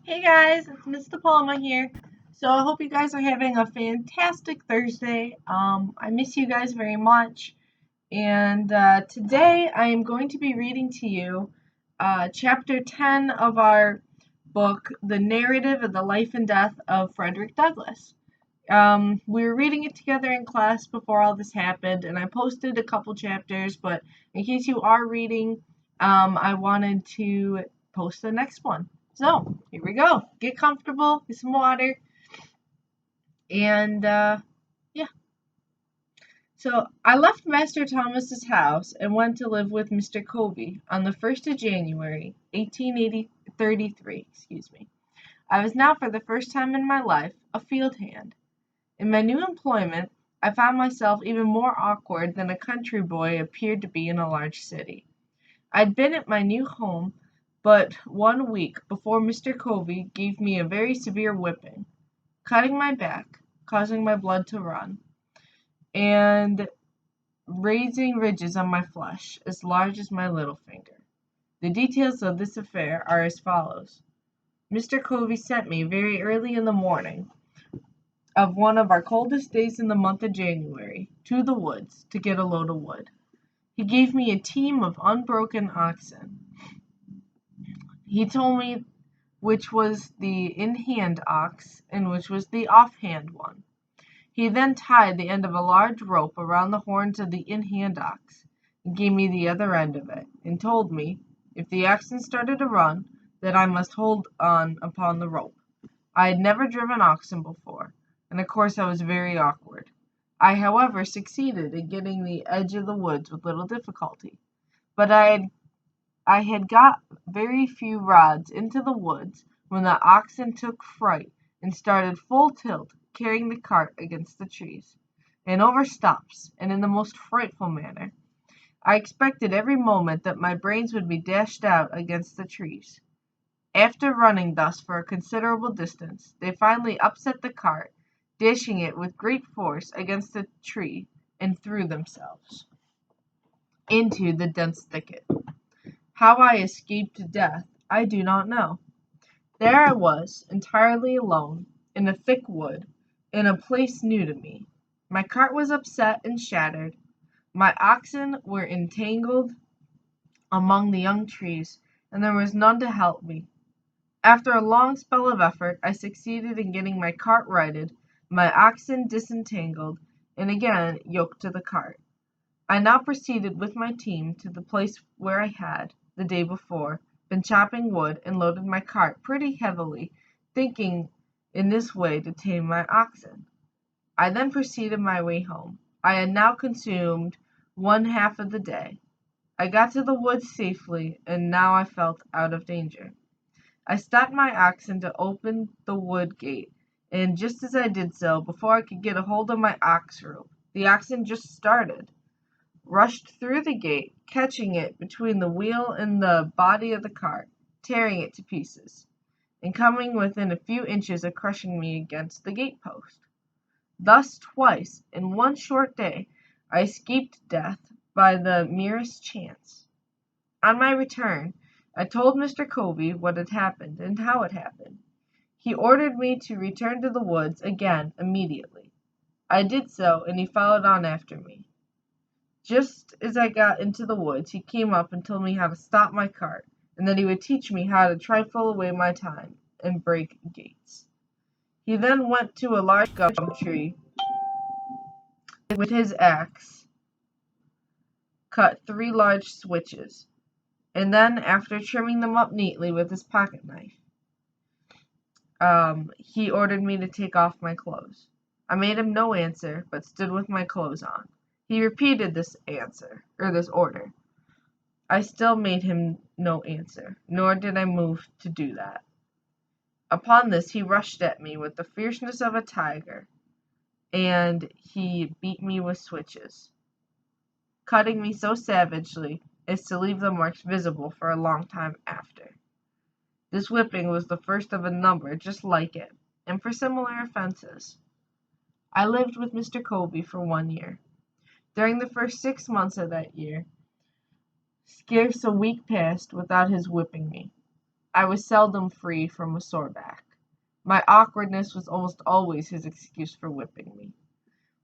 Hey guys, it's Miss DePalma here. So I hope you guys are having a fantastic Thursday. I miss you guys very much. And today I am going to be reading to you chapter 10 of our book, The Narrative of the Life and Death of Frederick Douglass. We were reading it together in class before all this happened, and I posted a couple chapters, but in case you are reading, I wanted to post the next one. So, here we go. Get comfortable, get some water, and yeah. So, I left Master Thomas's house and went to live with Mr. Covey on the 1st of January, 1833. I was now, for the first time in my life, a field hand. In my new employment, I found myself even more awkward than a country boy appeared to be in a large city. I'd been at my new home but 1 week before Mr. Covey gave me a very severe whipping, cutting my back, causing my blood to run, and raising ridges on my flesh as large as my little finger. The details of this affair are as follows. Mr. Covey sent me very early in the morning of one of our coldest days in the month of January to the woods to get a load of wood. He gave me a team of unbroken oxen. He told me which was the in-hand ox and which was the off-hand one. He then tied the end of a large rope around the horns of the in-hand ox and gave me the other end of it, and told me, if the oxen started to run, that I must hold on upon the rope. I had never driven oxen before, and of course I was very awkward. I, however, succeeded in getting the edge of the woods with little difficulty, but I had got very few rods into the woods when the oxen took fright and started full tilt, carrying the cart against the trees, and over stumps, and in the most frightful manner. I expected every moment that my brains would be dashed out against the trees. After running thus for a considerable distance, they finally upset the cart, dashing it with great force against a tree, and threw themselves into the dense thicket. How I escaped death I do not know. There I was, entirely alone, in a thick wood, in a place new to me. My cart was upset and shattered. My oxen were entangled among the young trees, and there was none to help me. After a long spell of effort, I succeeded in getting my cart righted, my oxen disentangled, and again yoked to the cart. I now proceeded with my team to the place where I had, the day before, been chopping wood, and loaded my cart pretty heavily, thinking in this way to tame my oxen. I then proceeded my way home. I had now consumed one half of the day. I got to the woods safely, and now I felt out of danger. I stopped my oxen to open the wood gate, and just as I did so, before I could get a hold of my ox rope, the oxen just started, rushed through the gate, catching it between the wheel and the body of the cart, tearing it to pieces, and coming within a few inches of crushing me against the gate-post. Thus twice, in one short day, I escaped death by the merest chance. On my return, I told Mr. Covey what had happened and how it happened. He ordered me to return to the woods again immediately. I did so, and he followed on after me. Just as I got into the woods, he came up and told me how to stop my cart, and that he would teach me how to trifle away my time and break gates. He then went to a large gum tree with his axe, cut 3 large switches, and then, after trimming them up neatly with his pocket knife, he ordered me to take off my clothes. I made him no answer, but stood with my clothes on. He repeated this order. I still made him no answer, nor did I move to do that. Upon this he rushed at me with the fierceness of a tiger, and he beat me with switches, cutting me so savagely as to leave the marks visible for a long time after. This whipping was the first of a number just like it, and for similar offenses. I lived with Mr. Covey for 1 year. During the first 6 months of that year, scarce a week passed without his whipping me. I was seldom free from a sore back. My awkwardness was almost always his excuse for whipping me.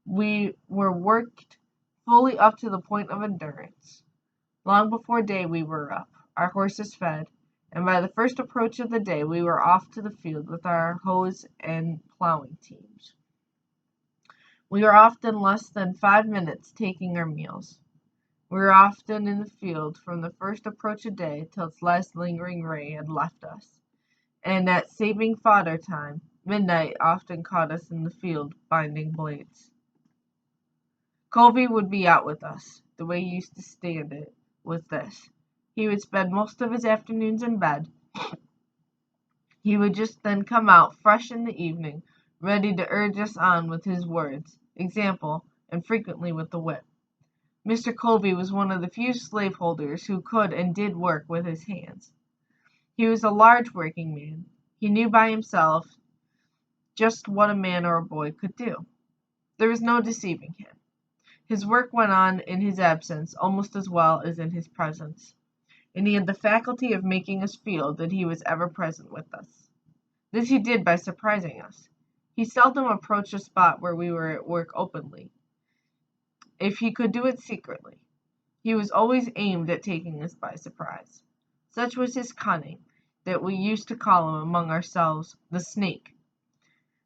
We were worked fully up to the point of endurance. Long before day we were up, our horses fed, and by the first approach of the day we were off to the field with our hoes and plowing teams. We were often less than 5 minutes taking our meals. We were often in the field from the first approach of day till its last lingering ray had left us, and at saving fodder time, midnight often caught us in the field binding blades. Colby would be out with us. The way he used to stand it was this. He would spend most of his afternoons in bed. He would just then come out fresh in the evening, ready to urge us on with his words, example, and frequently with the whip. Mr. Colby was one of the few slaveholders who could and did work with his hands. He was a large working man. He knew by himself just what a man or a boy could do. There was no deceiving him. His work went on in his absence almost as well as in his presence, and he had the faculty of making us feel that he was ever present with us. This he did by surprising us. He seldom approached a spot where we were at work openly, if he could do it secretly. He was always aimed at taking us by surprise. Such was his cunning, that we used to call him among ourselves the snake.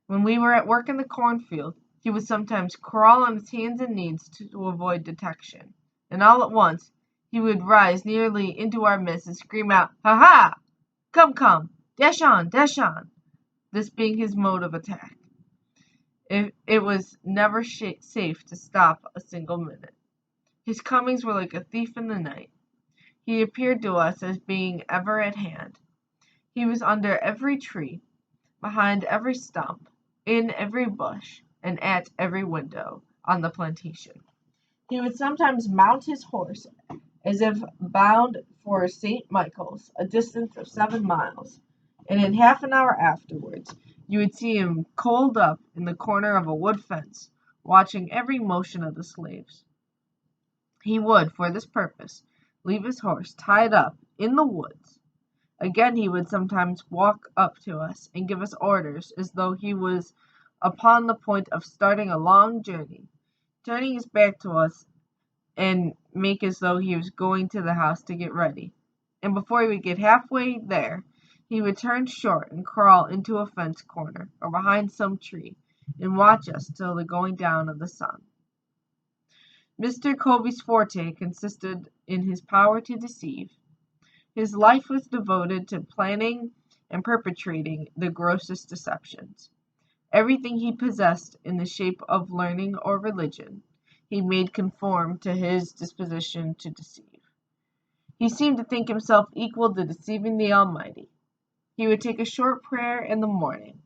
When we were at work in the cornfield, he would sometimes crawl on his hands and knees to avoid detection, and all at once he would rise nearly into our midst and scream out, "Ha ha! Come, come! Dash on! Dash on!" this being his mode of attack. It was never safe to stop a single minute. His comings were like a thief in the night. He appeared to us as being ever at hand. He was under every tree, behind every stump, in every bush, and at every window on the plantation. He would sometimes mount his horse as if bound for St. Michael's, a distance of 7 miles, and in half an hour afterwards you would see him coiled up in the corner of a wood fence, watching every motion of the slaves. He would, for this purpose, leave his horse tied up in the woods. Again he would sometimes walk up to us and give us orders as though he was upon the point of starting a long journey, turning his back to us and make as though he was going to the house to get ready. And before he would get halfway there, he would turn short and crawl into a fence corner or behind some tree and watch us till the going down of the sun. Mr. Colby's forte consisted in his power to deceive. His life was devoted to planning and perpetrating the grossest deceptions. Everything he possessed in the shape of learning or religion, he made conform to his disposition to deceive. He seemed to think himself equal to deceiving the Almighty. He would take a short prayer in the morning,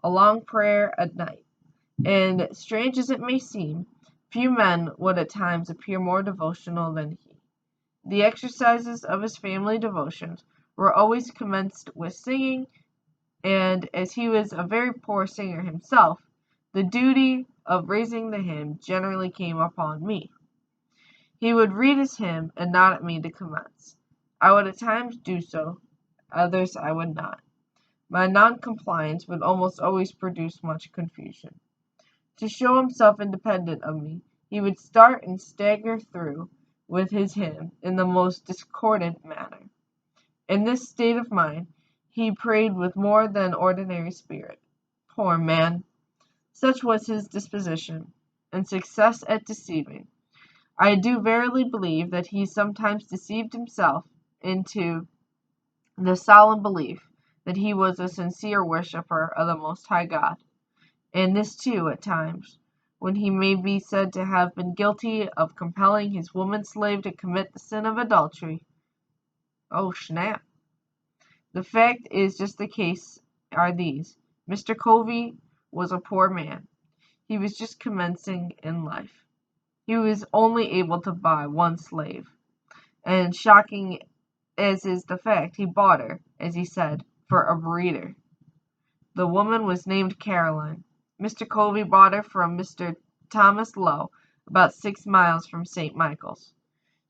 a long prayer at night, and, strange as it may seem, few men would at times appear more devotional than he. The exercises of his family devotions were always commenced with singing, and as he was a very poor singer himself, the duty of raising the hymn generally came upon me. He would read his hymn and nod at me to commence. I would at times do so, others I would not. My non-compliance would almost always produce much confusion. To show himself independent of me, he would start and stagger through with his hymn in the most discordant manner. In this state of mind, he prayed with more than ordinary spirit. Poor man! Such was his disposition, and success at deceiving. I do verily believe that he sometimes deceived himself into the solemn belief that he was a sincere worshipper of the Most High God, and this too at times, when he may be said to have been guilty of compelling his woman slave to commit the sin of adultery. Oh, snap! The fact is just the case are these. Mr. Covey was a poor man. He was just commencing in life. He was only able to buy one slave, and shocking as is the fact, he bought her, as he said, for a breeder. The woman was named Caroline. Mr. Covey bought her from Mr. Thomas Lowe, about 6 miles from St. Michael's.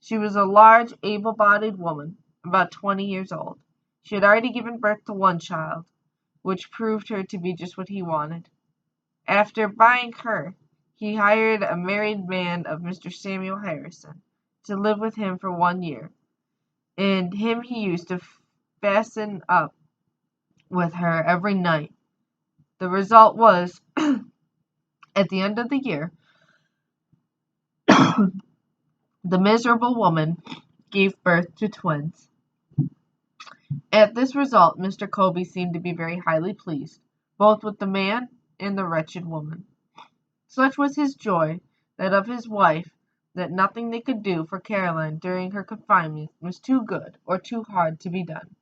She was a large, able-bodied woman, about 20 years old. She had already given birth to one child, which proved her to be just what he wanted. After buying her, he hired a married man of Mr. Samuel Harrison to live with him for 1 year, and him he used to fasten up with her every night. The result was, at the end of the year, the miserable woman gave birth to twins. At this result Mr. Colby seemed to be very highly pleased, both with the man and the wretched woman. Such was his joy, that of his wife, that nothing they could do for Caroline during her confinement was too good or too hard to be done.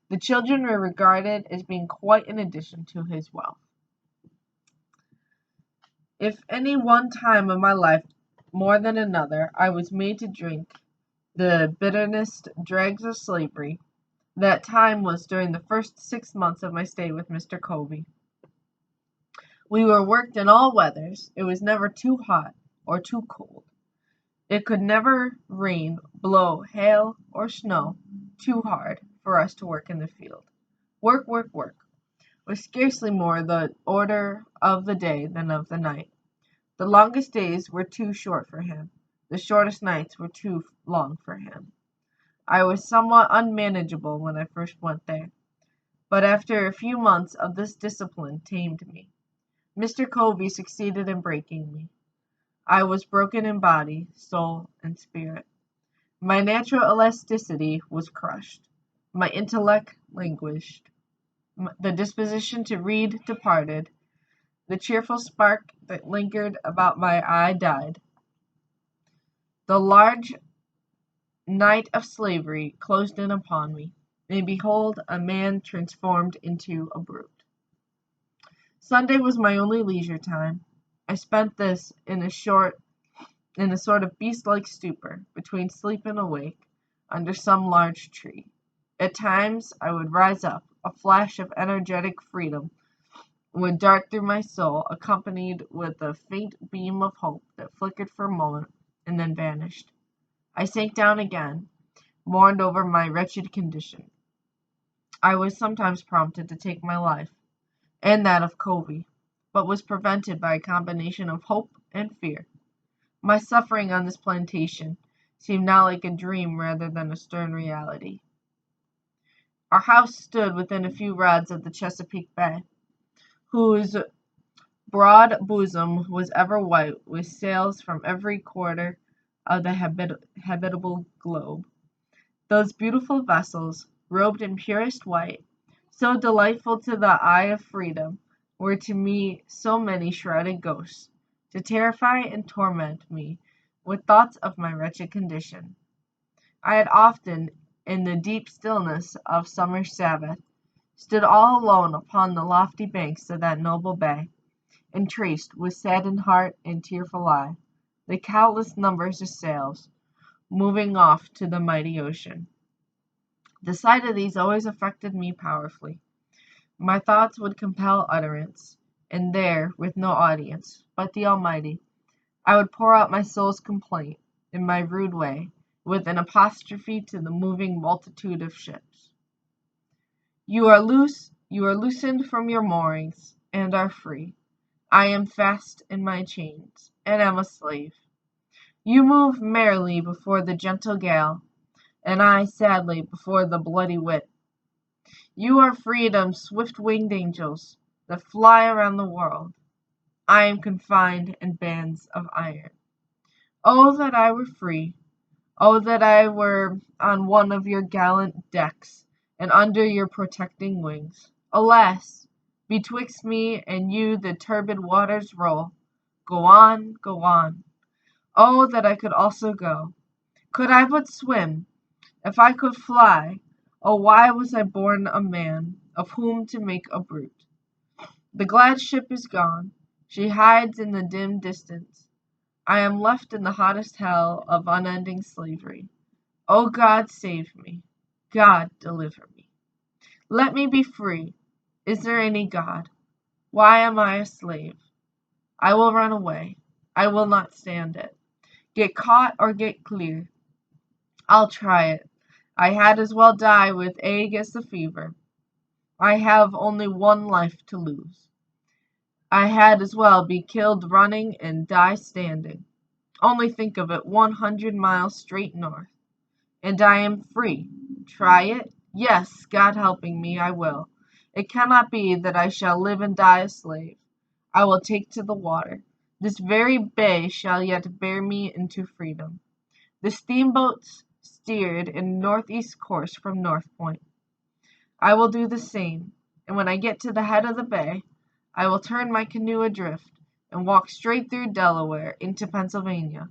The children were regarded as being quite an addition to his wealth. If any one time of my life more than another I was made to drink the bitterest dregs of slavery, that time was during the first 6 months of my stay with Mr. Colby. We were worked in all weathers. It was never too hot or too cold. It could never rain, blow, hail, or snow too hard for us to work in the field. Work, work, work was scarcely more the order of the day than of the night. The longest days were too short for him. The shortest nights were too long for him. I was somewhat unmanageable when I first went there, but after a few months of this discipline tamed me. Mr. Colby succeeded in breaking me. I was broken in body, soul, and spirit. My natural elasticity was crushed. My intellect languished. The disposition to read departed. The cheerful spark that lingered about my eye died. The large night of slavery closed in upon me, and behold, a man transformed into a brute. Sunday was my only leisure time. I spent this in a sort of beast-like stupor, between sleep and awake, under some large tree. At times I would rise up. A flash of energetic freedom would dart through my soul, accompanied with a faint beam of hope that flickered for a moment and then vanished. I sank down again, mourned over my wretched condition. I was sometimes prompted to take my life, and that of Covey, but was prevented by a combination of hope and fear. My suffering on this plantation seemed now like a dream rather than a stern reality. Our house stood within a few rods of the Chesapeake Bay, whose broad bosom was ever white with sails from every quarter of the habitable globe. Those beautiful vessels, robed in purest white, so delightful to the eye of freedom, were to me so many shrouded ghosts, to terrify and torment me with thoughts of my wretched condition. I had often, in the deep stillness of summer Sabbath, stood all alone upon the lofty banks of that noble bay, and traced, with saddened heart and tearful eye, the countless numbers of sails moving off to the mighty ocean. The sight of these always affected me powerfully. My thoughts would compel utterance, and there, with no audience but the Almighty, I would pour out my soul's complaint, in my rude way, with an apostrophe to the moving multitude of ships. You are loosened from your moorings, and are free. I am fast in my chains, and am a slave. You move merrily before the gentle gale, and I sadly before the bloody whip. You are freedom's swift-winged angels that fly around the world. I am confined in bands of iron. Oh, that I were free! Oh, that I were on one of your gallant decks, and under your protecting wings! Alas! Betwixt me and you the turbid waters roll. Go on, go on. Oh, that I could also go! Could I but swim! If I could fly! Oh, why was I born a man, of whom to make a brute? The glad ship is gone. She hides in the dim distance. I am left in the hottest hell of unending slavery. O God, save me. God, deliver me. Let me be free. Is there any God? Why am I a slave? I will run away. I will not stand it. Get caught or get clear. I'll try it. I had as well die with ague as the fever. I have only one life to lose. I had as well be killed running and die standing. Only think of it, 100 miles straight north. And I am free. Try it? Yes, God helping me, I will. It cannot be that I shall live and die a slave. I will take to the water. This very bay shall yet bear me into freedom. The steamboats steered in northeast course from North Point. I will do the same, and when I get to the head of the bay, I will turn my canoe adrift and walk straight through Delaware into Pennsylvania.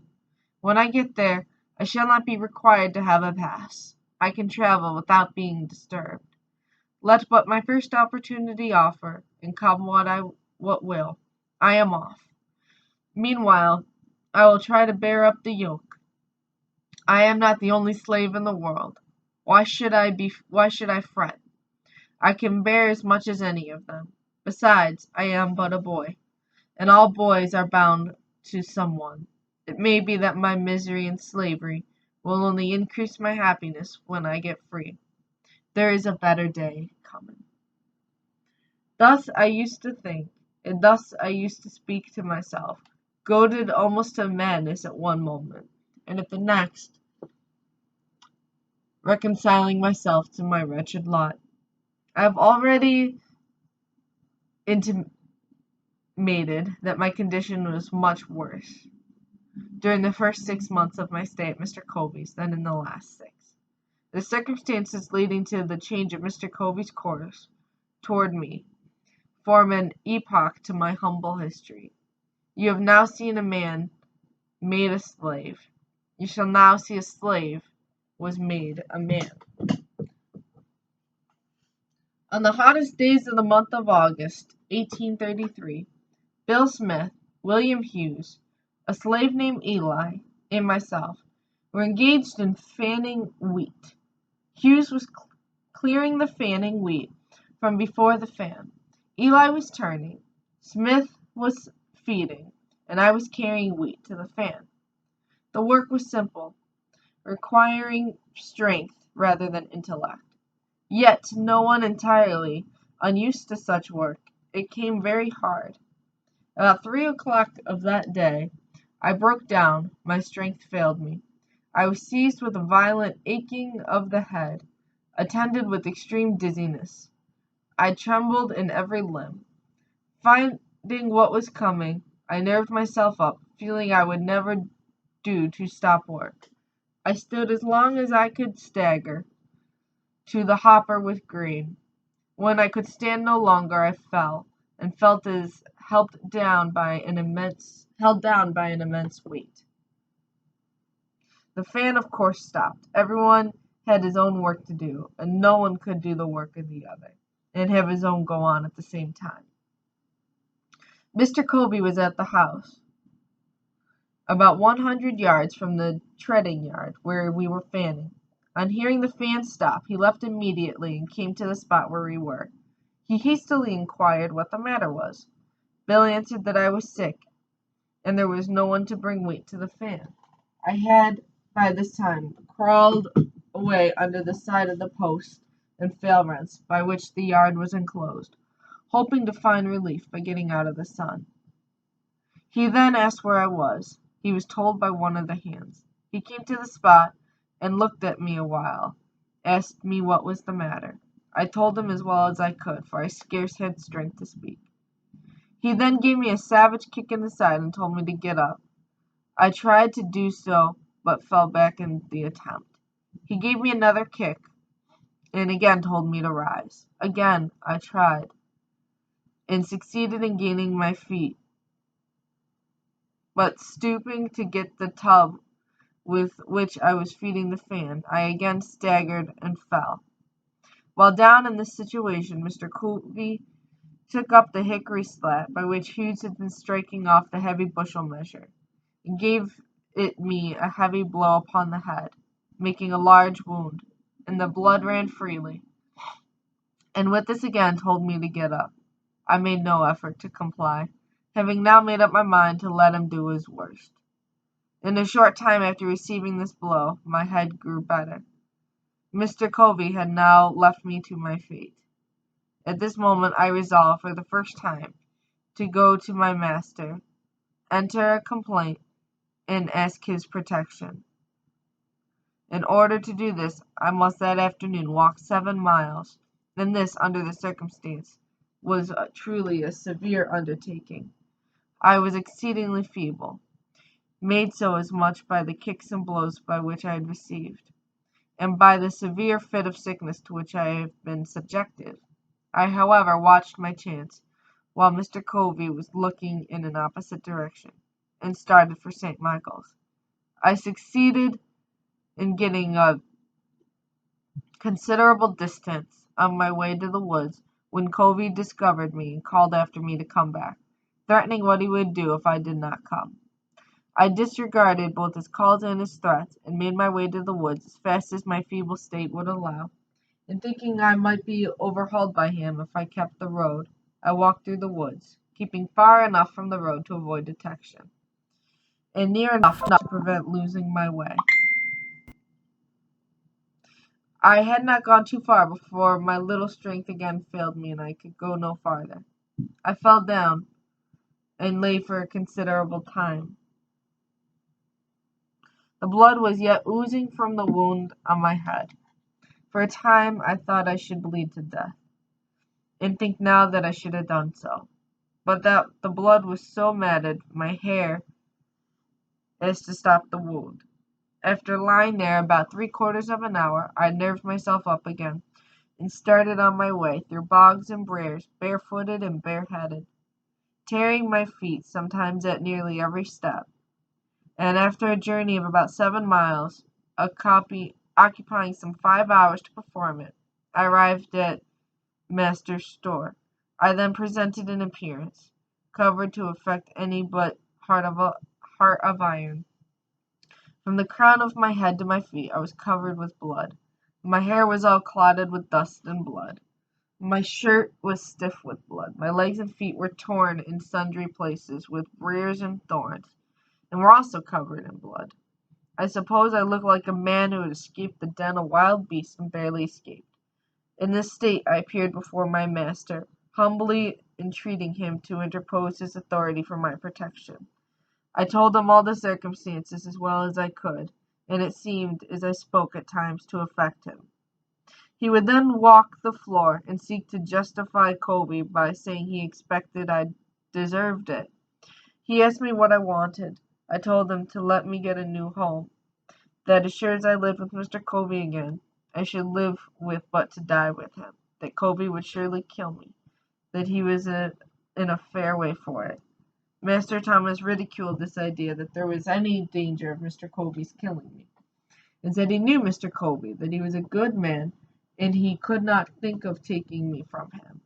When I get there, I shall not be required to have a pass. I can travel without being disturbed. Let but my first opportunity offer, and come what will, I am off. Meanwhile, I will try to bear up the yoke. I am not the only slave in the world. Why should I fret? I can bear as much as any of them. Besides, I am but a boy, and all boys are bound to some one. It may be that my misery and slavery will only increase my happiness when I get free. There is a better day coming. Thus I used to think, and thus I used to speak to myself, goaded almost to madness at one moment, and at the next reconciling myself to my wretched lot. I have already intimated that my condition was much worse during the first 6 months of my stay at Mr. Covey's than in the last 6. The circumstances leading to the change of Mr. Covey's course toward me form an epoch to my humble history. You have now seen a man made a slave. You shall now see a slave was made a man. On the hottest days of the month of August, 1833, Bill Smith, William Hughes, a slave named Eli, and myself were engaged in fanning wheat. Hughes was clearing the fanning wheat from before the fan. Eli was turning, Smith was feeding, and I was carrying wheat to the fan. The work was simple, requiring strength rather than intellect. Yet to no one entirely unused to such work, it came very hard. About 3 o'clock of that day, I broke down, my strength failed me. I was seized with a violent aching of the head, attended with extreme dizziness. I trembled in every limb. Finding what was coming, I nerved myself up, feeling I would never do to stop work. I stood as long as I could stagger to the hopper with grain. When I could stand no longer, I fell, and felt as held down by an immense weight. The fan, of course, stopped. Everyone had his own work to do, and no one could do the work of the other, and have his own go on at the same time. Mr. Covey was at the house, about 100 yards from the treading yard where we were fanning. On hearing the fan stop, he left immediately and came to the spot where we were. He hastily inquired what the matter was. Bill answered that I was sick, and there was no one to bring wheat to the fan. I had by this time crawled away under the side of the post and fail rents by which the yard was enclosed, hoping to find relief by getting out of the sun. He then asked where I was. He was told by one of the hands. He came to the spot and looked at me a while, asked me what was the matter. I told him as well as I could, for I scarce had strength to speak. He then gave me a savage kick in the side and told me to get up. I tried to do so, but fell back in the attempt. He gave me another kick, and again told me to rise. Again I tried, and succeeded in gaining my feet, but stooping to get the tub with which I was feeding the fan, I again staggered and fell. While down in this situation, Mr. Covey took up the hickory slat by which Hughes had been striking off the heavy bushel measure, and gave it me a heavy blow upon the head, making a large wound, and the blood ran freely, and with this again told me to get up. I made no effort to comply, having now made up my mind to let him do his worst. In a short time after receiving this blow, my head grew better. Mr. Covey had now left me to my fate. At this moment I resolved, for the first time, to go to my master, enter a complaint, and ask his protection. In order to do this, I must that afternoon walk 7 miles, and this, under the circumstance, was truly a severe undertaking. I was exceedingly feeble, made so as much by the kicks and blows by which I had received, and by the severe fit of sickness to which I had been subjected. I, however, watched my chance, while Mr. Covey was looking in an opposite direction, and started for St. Michael's. I succeeded in getting a considerable distance on my way to the woods, when Covey discovered me and called after me to come back, threatening what he would do if I did not come. I disregarded both his calls and his threats, and made my way to the woods as fast as my feeble state would allow, and thinking I might be overhauled by him if I kept the road, I walked through the woods, keeping far enough from the road to avoid detection, and near enough to prevent losing my way. I had not gone too far before my little strength again failed me, and I could go no farther. I fell down, and lay for a considerable time. The blood was yet oozing from the wound on my head. For a time I thought I should bleed to death, and think now that I should have done so, but that the blood was so matted my hair as to stop the wound. After lying there about 3/4 of an hour, I nerved myself up again, and started on my way through bogs and briers, barefooted and bareheaded, tearing my feet sometimes at nearly every step, and after a journey of about 7 miles, occupying some 5 hours to perform it, I arrived at master's store. I then presented an appearance, covered to affect any but heart of iron. From the crown of my head to my feet I was covered with blood. My hair was all clotted with dust and blood. My shirt was stiff with blood. My legs and feet were torn in sundry places with briars and thorns, and were also covered in blood. I suppose I looked like a man who had escaped the den of wild beasts and barely escaped. In this state I appeared before my master, humbly entreating him to interpose his authority for my protection. I told him all the circumstances as well as I could, and it seemed, as I spoke, at times to affect him. He would then walk the floor, and seek to justify Covey by saying he expected I deserved it. He asked me what I wanted. I told him to let me get a new home, that as sure as I lived with Mr. Covey again, I should live with but to die with him, that Covey would surely kill me, that he was in a fair way for it. Master Thomas ridiculed this idea that there was any danger of Mr. Covey's killing me, and said he knew Mr. Covey, that he was a good man, and he could not think of taking me from him,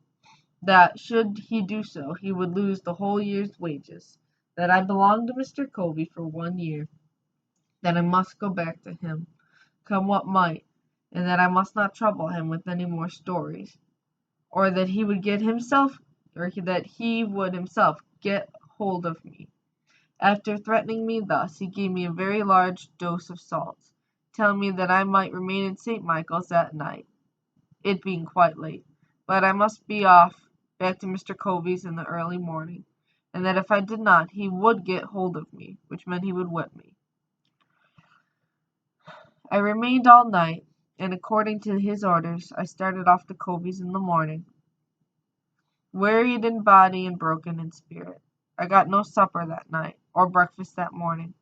that should he do so, he would lose the whole year's wages, that I belonged to Mr. Covey for 1 year, that I must go back to him, come what might, and that I must not trouble him with any more stories, or that he would himself get hold of me. After threatening me thus, he gave me a very large dose of salts, telling me that I might remain in St. Michael's that night, it being quite late, but I must be off back to Mr. Covey's in the early morning, and that if I did not, he would get hold of me, which meant he would whip me. I remained all night, and according to his orders, I started off to Covey's in the morning, wearied in body and broken in spirit. I got no supper that night, or breakfast that morning.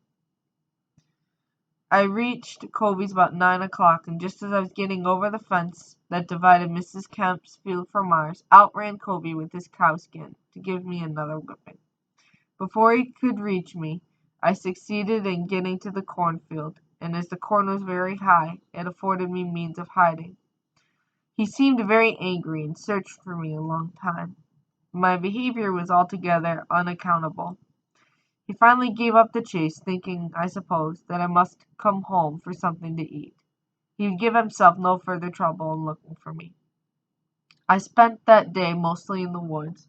I reached Covey's about 9 o'clock, and just as I was getting over the fence that divided Mrs. Kemp's field from ours, out ran Covey with his cowskin to give me another whipping. Before he could reach me, I succeeded in getting to the cornfield, and as the corn was very high, it afforded me means of hiding. He seemed very angry, and searched for me a long time. My behavior was altogether unaccountable. He finally gave up the chase, thinking, I suppose, that I must come home for something to eat. He would give himself no further trouble in looking for me. I spent that day mostly in the woods,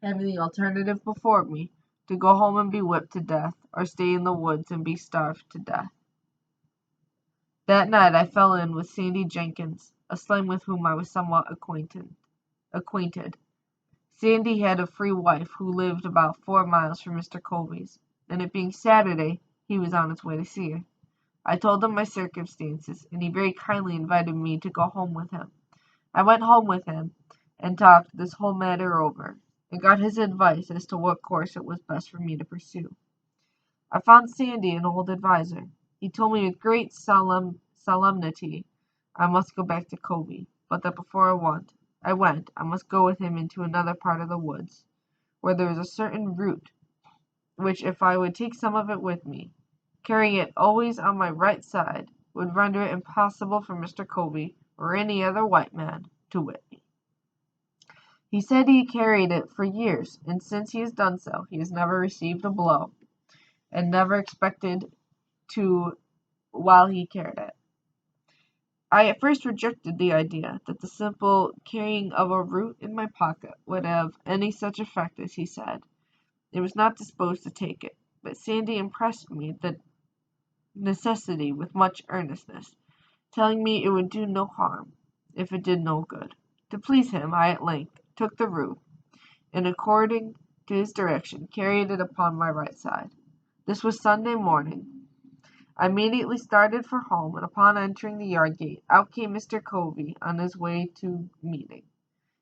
having the alternative before me to go home and be whipped to death, or stay in the woods and be starved to death. That night I fell in with Sandy Jenkins, a slang with whom I was somewhat acquainted. Sandy had a free wife who lived about 4 miles from Mr. Colby's, and it being Saturday, he was on his way to see her. I told him my circumstances, and he very kindly invited me to go home with him. I went home with him, and talked this whole matter over, and got his advice as to what course it was best for me to pursue. I found Sandy an old adviser. He told me with great solemnity I must go back to Covey, but that before I went, I must go with him into another part of the woods, where there was a certain root, which if I would take some of it with me, carrying it always on my right side, would render it impossible for Mr. Covey or any other white man to whip me. He said he carried it for years, and since he has done so, he has never received a blow, and never expected to while he carried it. I at first rejected the idea that the simple carrying of a root in my pocket would have any such effect as he said. I was not disposed to take it, but Sandy impressed me the necessity with much earnestness, telling me it would do no harm, if it did no good. To please him, I at length took the root, and according to his direction, carried it upon my right side. This was Sunday morning. I immediately started for home, and upon entering the yard gate, out came Mr. Covey on his way to meeting.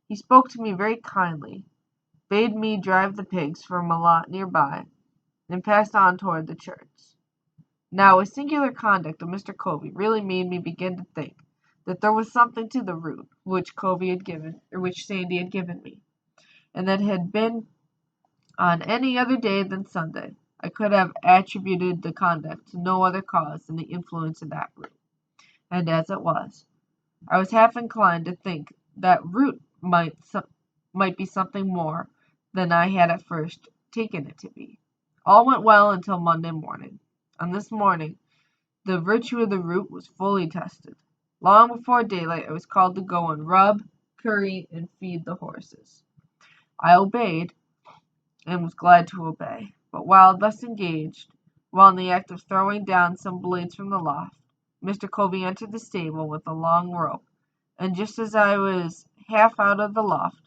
He spoke to me very kindly, bade me drive the pigs from a lot near by, and passed on toward the church. Now, a singular conduct of Mr. Covey really made me begin to think that there was something to the root which Sandy had given me, and that had been on any other day than Sunday. I could have attributed the conduct to no other cause than the influence of that root, and as it was, I was half inclined to think that root might be something more than I had at first taken it to be. All went well until Monday morning. On this morning, the virtue of the root was fully tested. Long before daylight, I was called to go and rub, curry, and feed the horses. I obeyed, and was glad to obey. But while thus engaged, while in the act of throwing down some blades from the loft, Mr. Covey entered the stable with a long rope, and just as I was half out of the loft,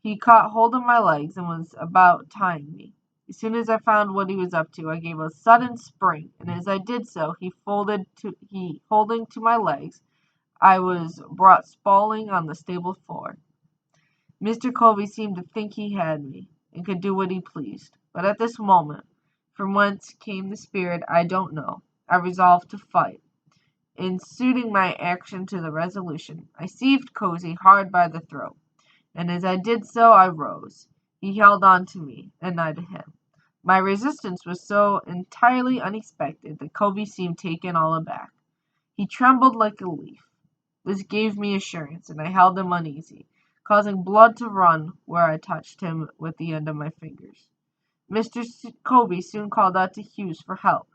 he caught hold of my legs and was about tying me. As soon as I found what he was up to, I gave a sudden spring, and as I did so, holding to my legs, I was brought sprawling on the stable floor. Mr. Covey seemed to think he had me, and could do what he pleased. But at this moment, from whence came the spirit I don't know, I resolved to fight. In suiting my action to the resolution, I seized Cosey hard by the throat, and as I did so I rose. He held on to me, and I to him. My resistance was so entirely unexpected that Covey seemed taken all aback. He trembled like a leaf. This gave me assurance, and I held him uneasy, causing blood to run where I touched him with the end of my fingers. Mr. Covey soon called out to Hughes for help.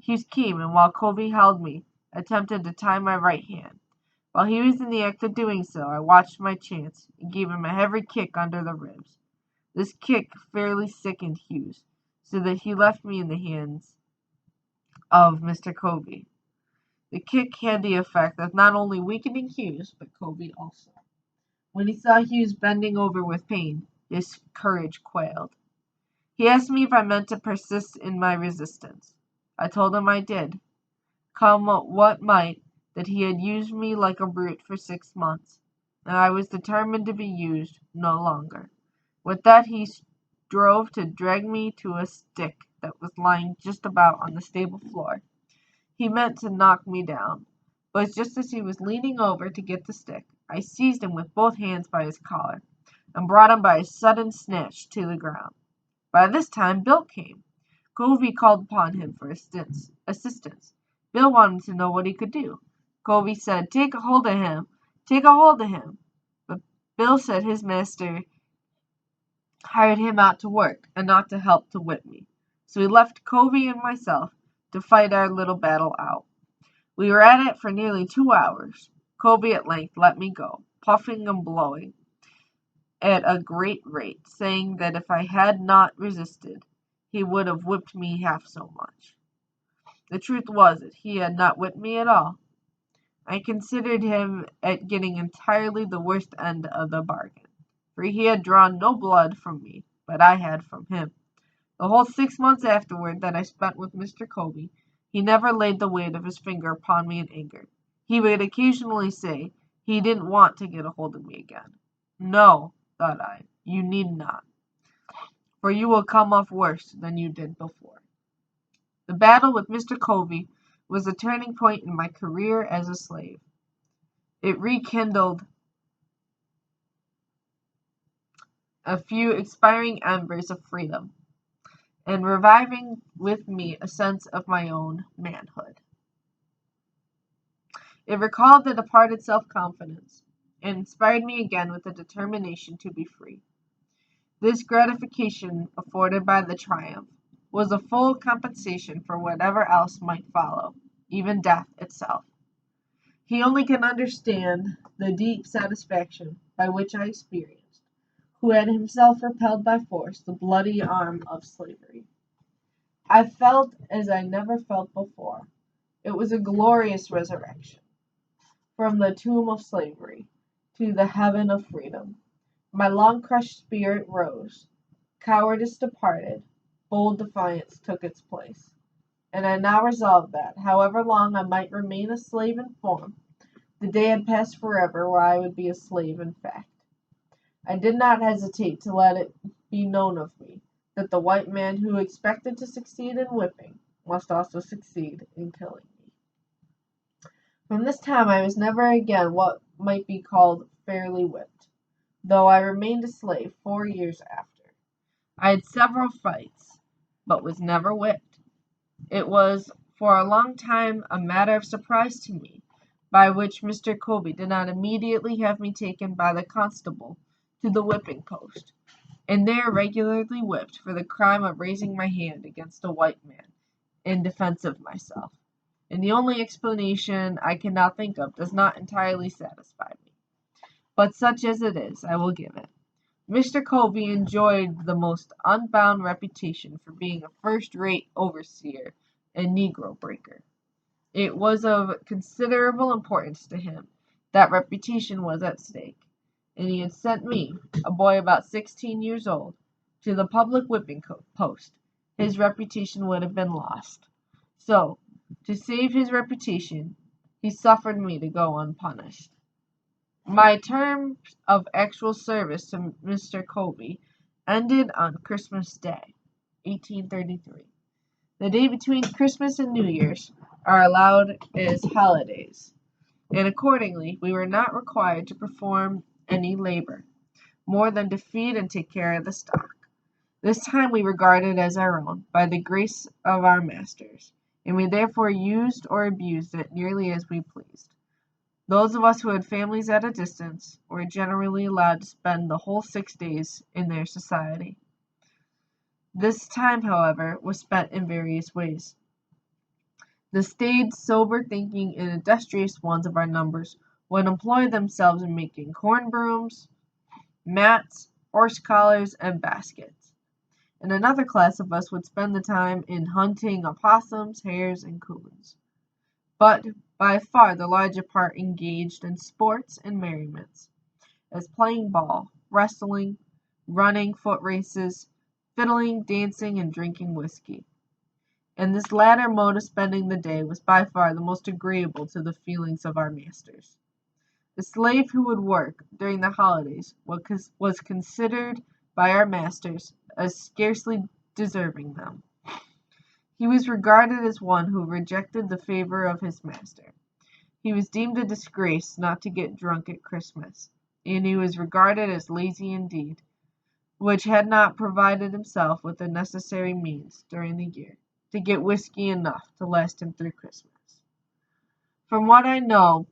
Hughes came, and while Covey held me, attempted to tie my right hand. While he was in the act of doing so, I watched my chance, and gave him a heavy kick under the ribs. This kick fairly sickened Hughes, so that he left me in the hands of Mr. Covey. The kick had the effect of not only weakening Hughes, but Covey also. When he saw Hughes bending over with pain, his courage quailed. He asked me if I meant to persist in my resistance. I told him I did, come what might, that he had used me like a brute for 6 months, and I was determined to be used no longer. With that he strove to drag me to a stick that was lying just about on the stable floor. He meant to knock me down, but just as he was leaning over to get the stick, I seized him with both hands by his collar, and brought him by a sudden snatch to the ground. By this time Bill came. Covey called upon him for assistance. Bill wanted to know what he could do. Covey said, "Take a hold of him, take a hold of him." But Bill said his master hired him out to work, and not to help to whip me. So he left Covey and myself to fight our little battle out. We were at it for nearly 2 hours. Covey at length let me go, puffing and blowing at a great rate, saying that if I had not resisted, he would have whipped me half so much. The truth was that he had not whipped me at all, I considered him at getting entirely the worst end of the bargain, for he had drawn no blood from me, but I had from him. The whole 6 months afterward that I spent with Mr. Colby, he never laid the weight of his finger upon me in anger. He would occasionally say he didn't want to get a hold of me again. No, thought I, you need not, for you will come off worse than you did before. The battle with Mr. Colby was a turning point in my career as a slave. It rekindled a few expiring embers of freedom, and reviving with me a sense of my own manhood. It recalled the departed self-confidence, and inspired me again with a determination to be free. This gratification afforded by the triumph was a full compensation for whatever else might follow, even death itself. He only can understand the deep satisfaction by which I experienced, who had himself repelled by force the bloody arm of slavery. I felt as I never felt before. It was a glorious resurrection from the tomb of slavery to the heaven of freedom. My long-crushed spirit rose. Cowardice departed. Bold defiance took its place. And I now resolved that, however long I might remain a slave in form, the day had passed forever where I would be a slave in fact. I did not hesitate to let it be known of me that the white man who expected to succeed in whipping must also succeed in killing me. From this time I was never again what might be called fairly whipped, though I remained a slave 4 years after. I had several fights, but was never whipped. It was for a long time a matter of surprise to me, by which Mr. Colby did not immediately have me taken by the constable to the whipping post, and there regularly whipped for the crime of raising my hand against a white man in defense of myself. And the only explanation I can now think of does not entirely satisfy me. But such as it is, I will give it. Mr. Colby enjoyed the most unbounded reputation for being a first-rate overseer and negro breaker. It was of considerable importance to him. That reputation was at stake, and he had sent me, a boy about 16 years old, to the public whipping post. His reputation would have been lost. So, to save his reputation, he suffered me to go unpunished. My term of actual service to Mr. Colby ended on Christmas Day, 1833. The day between Christmas and New Year's are allowed as holidays, and accordingly we were not required to perform any labor, more than to feed and take care of the stock. This time we regarded as our own, by the grace of our masters, and we therefore used or abused it nearly as we pleased. Those of us who had families at a distance were generally allowed to spend the whole 6 days in their society. This time, however, was spent in various ways. The staid, sober-thinking, and industrious ones of our numbers would employ themselves in making corn brooms, mats, horse collars, and baskets, and another class of us would spend the time in hunting opossums, hares, and coons. But by far the larger part engaged in sports and merriments, as playing ball, wrestling, running, foot races, fiddling, dancing, and drinking whiskey. And this latter mode of spending the day was by far the most agreeable to the feelings of our masters. The slave who would work during the holidays was considered by our masters as scarcely deserving them. He was regarded as one who rejected the favor of his master. He was deemed a disgrace not to get drunk at Christmas, and he was regarded as lazy indeed, which had not provided himself with the necessary means during the year to get whiskey enough to last him through Christmas. From what I know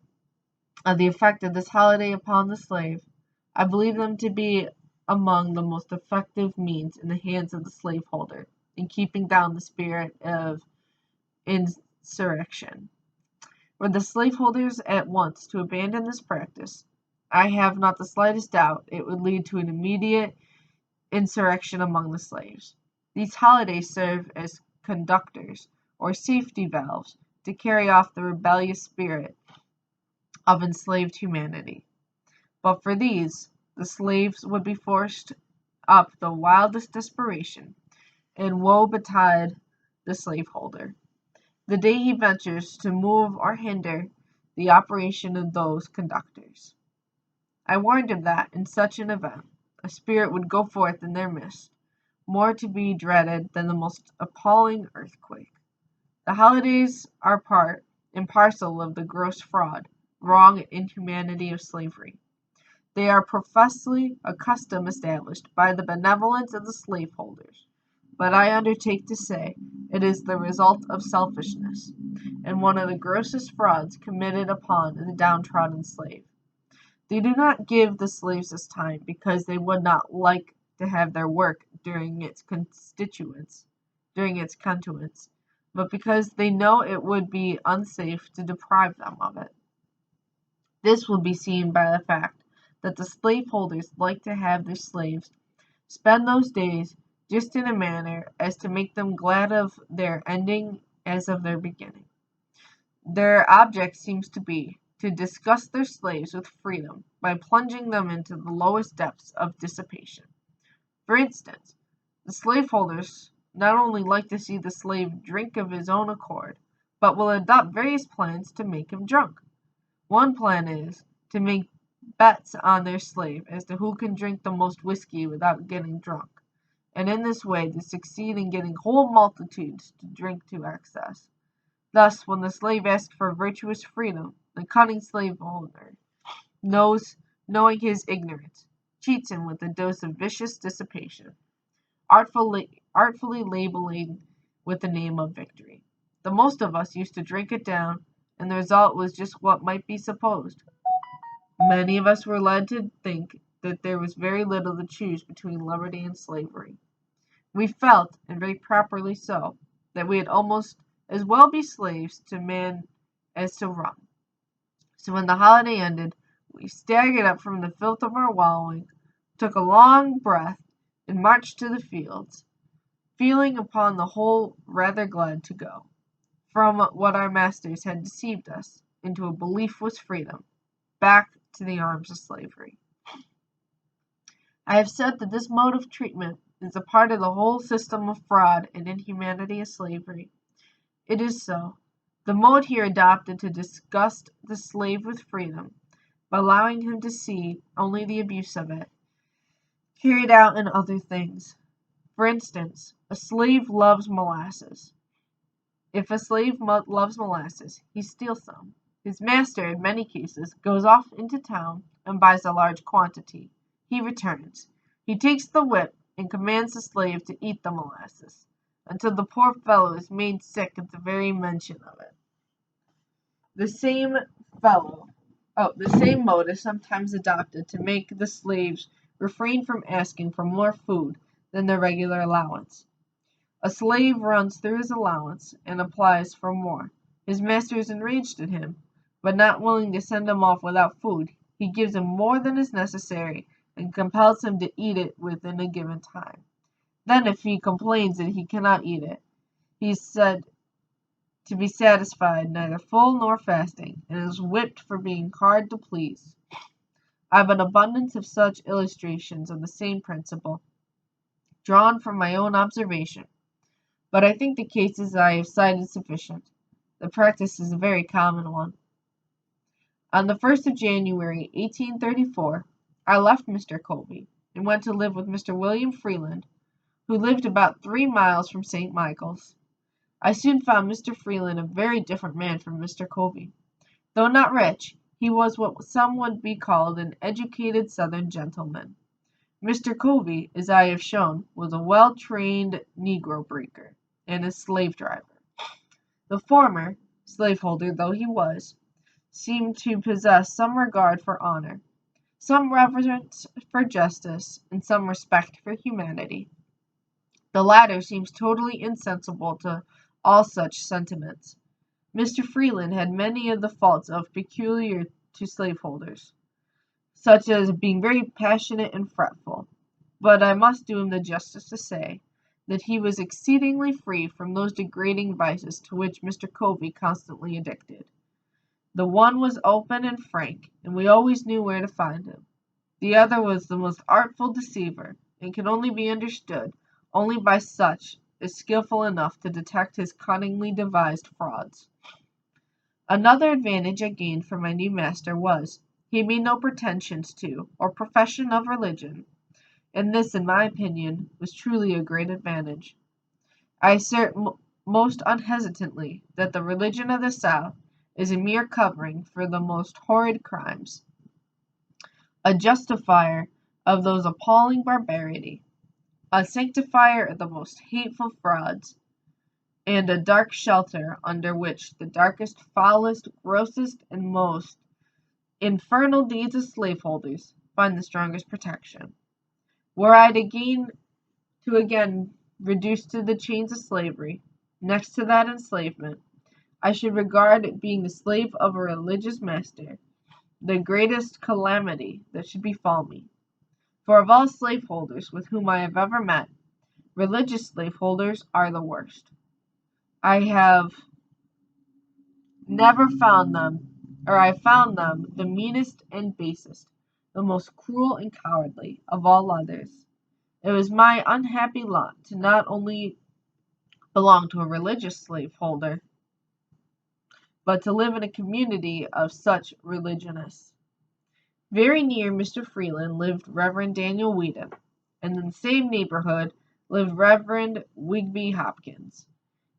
of the effect of this holiday upon the slave, I believe them to be among the most effective means in the hands of the slaveholder in keeping down the spirit of insurrection. Were the slaveholders at once to abandon this practice, I have not the slightest doubt it would lead to an immediate insurrection among the slaves. These holidays serve as conductors, or safety valves, to carry off the rebellious spirit of enslaved humanity. But for these, the slaves would be forced up the wildest desperation, and woe betide the slaveholder the day he ventures to move or hinder the operation of those conductors. I warned him that, in such an event, a spirit would go forth in their midst, more to be dreaded than the most appalling earthquake. The holidays are part and parcel of the gross fraud, wrong, and inhumanity of slavery. They are professedly a custom established by the benevolence of the slaveholders, but I undertake to say it is the result of selfishness, and one of the grossest frauds committed upon the downtrodden slave. They do not give the slaves this time because they would not like to have their work during its continuance, but because they know it would be unsafe to deprive them of it. This will be seen by the fact that the slaveholders like to have their slaves spend those days just in a manner as to make them glad of their ending as of their beginning. Their object seems to be to disgust their slaves with freedom by plunging them into the lowest depths of dissipation. For instance, the slaveholders not only like to see the slave drink of his own accord, but will adopt various plans to make him drunk. One plan is to make bets on their slave as to who can drink the most whiskey without getting drunk, and in this way to succeed in getting whole multitudes to drink to excess. Thus, when the slave asks for virtuous freedom, the cunning slaveholder, knowing his ignorance, cheats him with a dose of vicious dissipation, artfully labeling with the name of victory. The most of us used to drink it down, and the result was just what might be supposed. Many of us were led to think that there was very little to choose between liberty and slavery. We felt, and very properly so, that we had almost as well be slaves to man as to rum. So when the holiday ended, we staggered up from the filth of our wallowing, took a long breath, and marched to the fields, feeling upon the whole rather glad to go from what our masters had deceived us into a belief was freedom, back to the arms of slavery. I have said that this mode of treatment is a part of the whole system of fraud and inhumanity of slavery. It is so. The mode here adopted to disgust the slave with freedom, by allowing him to see only the abuse of it, carried out in other things. For instance, a slave loves molasses. If a slave loves molasses, he steals some. His master, in many cases, goes off into town and buys a large quantity. He returns. He takes the whip and commands the slave to eat the molasses, until the poor fellow is made sick at the very mention of it. The same mode is sometimes adopted to make the slaves refrain from asking for more food than their regular allowance. A slave runs through his allowance and applies for more. His master is enraged at him, but not willing to send him off without food, he gives him more than is necessary and compels him to eat it within a given time. Then, if he complains that he cannot eat it, he is said to be satisfied, neither full nor fasting, and is whipped for being hard to please. I have an abundance of such illustrations of the same principle, drawn from my own observation, but I think the cases I have cited sufficient. The practice is a very common one. On the 1st of January, 1834, I left Mr. Covey, and went to live with Mr. William Freeland, who lived about 3 miles from St. Michael's. I soon found Mr. Freeland a very different man from Mr. Covey. Though not rich, he was what some would be called an educated Southern gentleman. Mr. Covey, as I have shown, was a well-trained negro breaker, and a slave driver. The former, slaveholder though he was, seemed to possess some regard for honor, some reverence for justice, and some respect for humanity. The latter seems totally insensible to all such sentiments. Mr. Freeland had many of the faults peculiar to slaveholders, such as being very passionate and fretful, but I must do him the justice to say that he was exceedingly free from those degrading vices to which Mr. Covey constantly addicted. The one was open and frank, and we always knew where to find him. The other was the most artful deceiver, and could only be understood only by such as skilful enough to detect his cunningly devised frauds. Another advantage I gained from my new master was, he made no pretensions to, or profession of religion, and this, in my opinion, was truly a great advantage. I assert most unhesitatingly that the religion of the South is a mere covering for the most horrid crimes, a justifier of those appalling barbarity, a sanctifier of the most hateful frauds, and a dark shelter under which the darkest, foulest, grossest, and most infernal deeds of slaveholders find the strongest protection. Were I to again reduced to the chains of slavery, next to that enslavement, I should regard being the slave of a religious master the greatest calamity that should befall me. For of all slaveholders with whom I have ever met, religious slaveholders are the worst. I have never found them, or I found them the meanest and basest, the most cruel and cowardly of all others. It was my unhappy lot to not only belong to a religious slaveholder, but to live in a community of such religionists. Very near Mr. Freeland lived Reverend Daniel Whedon, and in the same neighborhood lived Reverend Wigby Hopkins.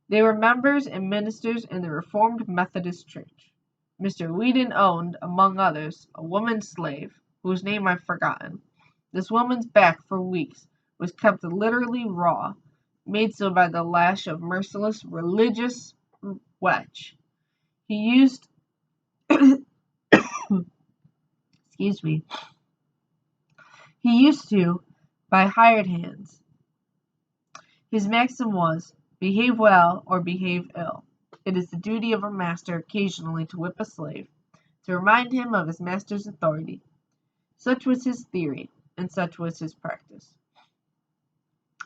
They were members and ministers in the Reformed Methodist Church. Mr. Whedon owned, among others, a woman slave, whose name I've forgotten. This woman's back for weeks was kept literally raw, made so by the lash of merciless religious wretch. He used excuse me, he used to by hired hands. His maxim was, behave well or behave ill. It is the duty of a master occasionally to whip a slave, to remind him of his master's authority. Such was his theory, and such was his practice.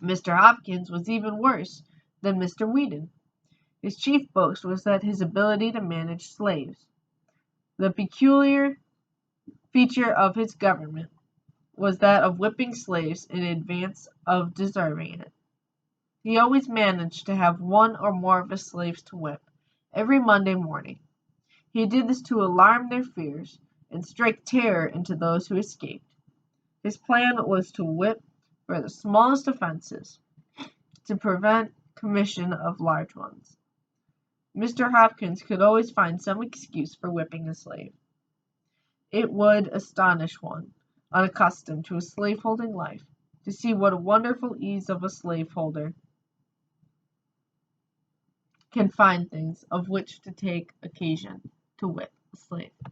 Mr. Hopkins was even worse than Mr. Whedon. His chief boast was that his ability to manage slaves. The peculiar feature of his government was that of whipping slaves in advance of deserving it. He always managed to have one or more of his slaves to whip, every Monday morning. He did this to alarm their fears, and strike terror into those who escaped. His plan was to whip for the smallest offenses, to prevent commission of large ones. Mr. Hopkins could always find some excuse for whipping a slave. It would astonish one, unaccustomed to a slaveholding life, to see what a wonderful ease of a slaveholder can find things of which to take occasion to whip a slave.